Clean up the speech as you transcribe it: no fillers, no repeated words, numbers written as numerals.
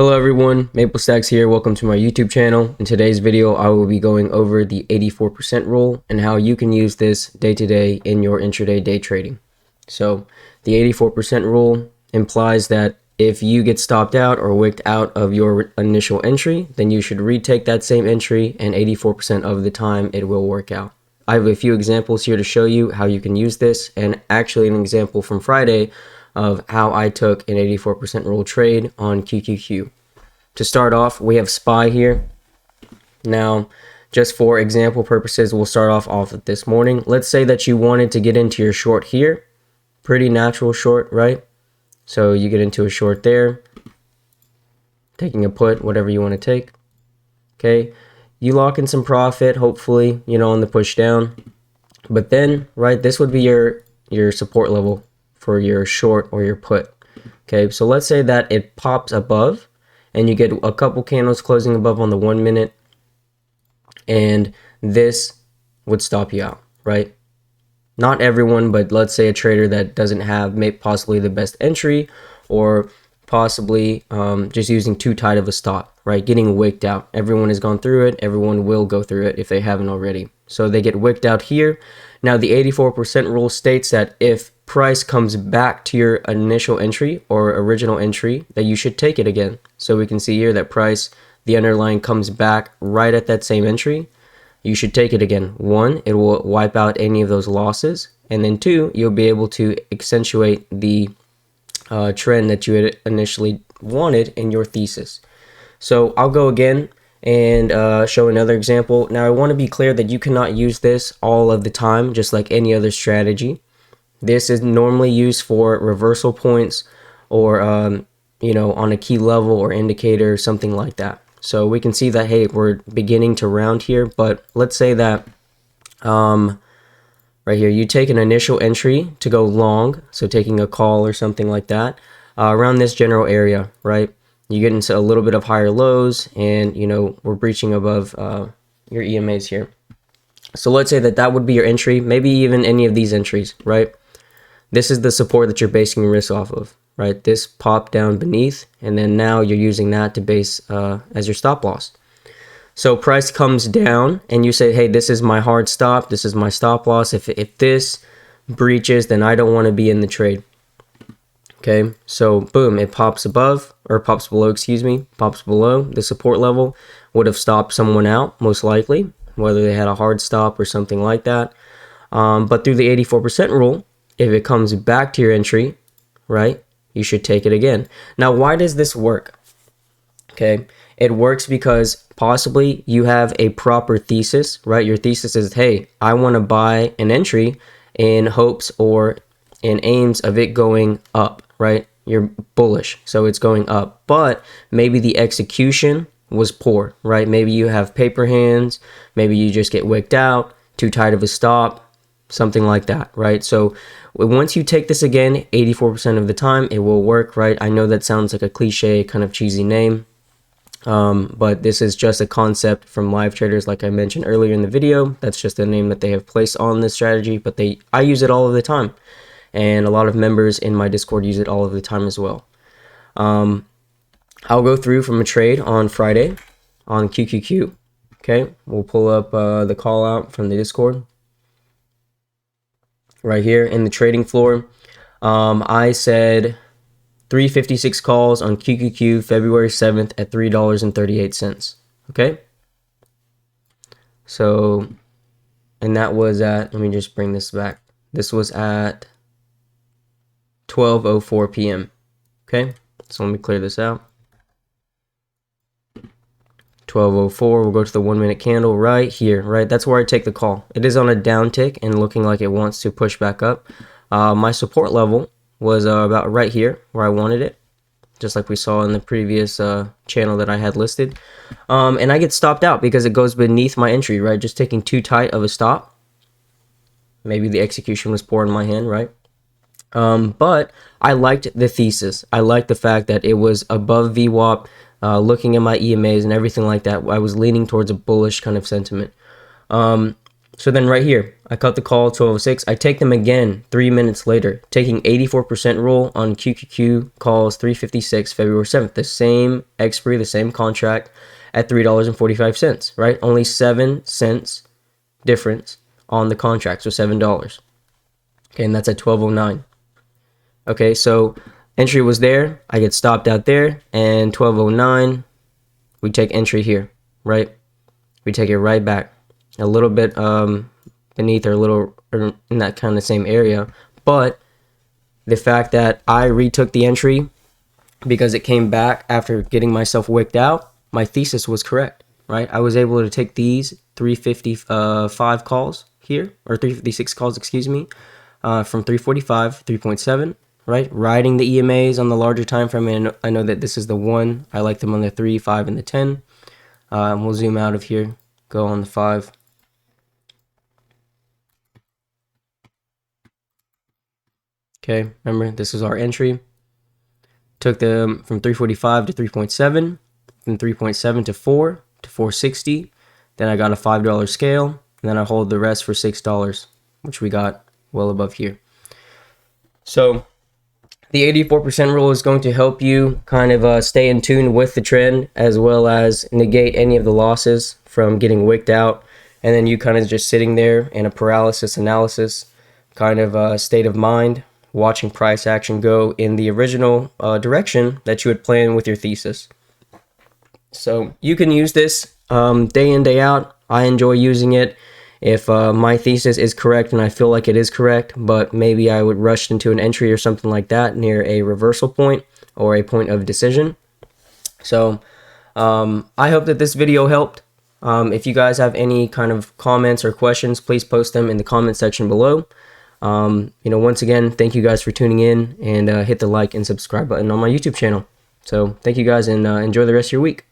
Hello everyone, MapleStacks here. Welcome to my YouTube channel. In today's video, I will be going over the 84% rule and how you can use this day to day in your intraday day trading. So the 84% rule implies that if you get stopped out or wicked out of your initial entry, then you should retake that same entry, and 84% of the time it will work out. I have a few examples here to show you how you can use this, and actually an example from Friday of how I took an 84% rule trade on QQQ. To start off, we have SPY here. Now, just for example purposes, we'll start off of this morning. Let's say that you wanted to get into your short here. Pretty natural short, right? So you get into a short there, taking a put, whatever you want to take. Okay, you lock in some profit, hopefully, on the push down. But then, right, this would be your support level for your short or your put. Okay, so let's say that it pops above and you get a couple candles closing above on the 1 minute, and this would stop you out, right? Not everyone, but let's say a trader that doesn't have possibly the best entry, or possibly just using too tight of a stop, right? Getting wicked out. Everyone has gone through it. Everyone will go through it if they haven't already. So they get wicked out here. Now the 84% rule states that if price comes back to your initial entry or original entry, that you should take it again. So we can see here that price, the underlying, comes back right at that same entry. You should take it again. One, it will wipe out any of those losses. And then two, you'll be able to accentuate the trend that you had initially wanted in your thesis. So I'll go again and show another example. Now I want to be clear that you cannot use this all of the time, just like any other strategy. This is normally used for reversal points or on a key level or indicator, something like that. So we can see that, hey, we're beginning to round here, but let's say that right here, you take an initial entry to go long, so taking a call or something like that, around this general area, right? You get into a little bit of higher lows, and we're breaching above your EMAs here. So let's say that would be your entry, maybe even any of these entries, right? This is the support that you're basing your risk off of, right? This popped down beneath, and then now you're using that to base as your stop loss. So price comes down and you say, hey, this is my hard stop, this is my stop loss. If this breaches, then I don't want to be in the trade. Okay, so boom, it pops above, or pops below, pops below the support level. Would have stopped someone out, most likely, whether they had a hard stop or something like that. But through the 84% rule, if it comes back to your entry, right, you should take it again. Now, why does this work? Okay, it works because possibly you have a proper thesis, right? Your thesis is, hey, I want to buy an entry in hopes or in aims of it going up, right? You're bullish, so it's going up. But maybe the execution was poor, right? Maybe you have paper hands, maybe you just get wicked out, too tight of a stop, something like that, right? So once you take this again, 84% of the time, it will work, right? I know that sounds like a cliche, kind of cheesy name, but this is just a concept from Live Traders, like I mentioned earlier in the video. That's just the name that they have placed on this strategy, but I use it all of the time, and a lot of members in my Discord use it all of the time as well. I'll go through from a trade on Friday on QQQ. Okay, we'll pull up the call out from the Discord right here in the trading floor. I said 356 calls on QQQ February 7th at $3.38. Okay, so, and that was at, let me just bring this back, this was at 12:04 p.m. Okay, so let me clear this out. 12:04, we'll go to the 1 minute candle right here, right? That's where I take the call. It is on a down tick and looking like it wants to push back up. My support level was about right here where I wanted it, just like we saw in the previous channel that I had listed. And I get stopped out because it goes beneath my entry, right? Just taking too tight of a stop. Maybe the execution was poor in my hand, right? But I liked the thesis. I liked the fact that it was above VWAP, looking at my EMAs and everything like that. I was leaning towards a bullish kind of sentiment. So then right here, I cut the call 1206. I take them again 3 minutes later, taking 84% rule on QQQ calls 356 February 7th. The same expiry, the same contract at $3.45, right? Only 7 cents difference on the contract, so $7. Okay, and that's at 1209. Okay, so entry was there. I get stopped out there, and 1209, we take entry here, right? We take it right back. A little bit beneath or a little in that kind of same area, but the fact that I retook the entry because it came back after getting myself wicked out, my thesis was correct, right? I was able to take these 355 calls here, or 356 calls, excuse me, from 345, 3.7, right? Riding the EMAs on the larger time frame, and I know that this is the one. I like them on the 3, 5, and the 10. We'll zoom out of here, go on the 5. Okay, remember, this is our entry. Took them from 345 to 3.7, from 3.7 to 4 to 460. Then I got a $5 scale, and then I hold the rest for $6, which we got well above here. So the 84% rule is going to help you kind of stay in tune with the trend, as well as negate any of the losses from getting wicked out. And then you kind of just sitting there in a paralysis analysis kind of state of mind, watching price action go in the original direction that you had planned with your thesis. So you can use this day in, day out. I enjoy using it. If my thesis is correct, and I feel like it is correct, but maybe I would rush into an entry or something like that near a reversal point or a point of decision. So I hope that this video helped. If you guys have any kind of comments or questions, please post them in the comment section below. Once again, thank you guys for tuning in, and hit the like and subscribe button on my YouTube channel. So thank you guys, and enjoy the rest of your week.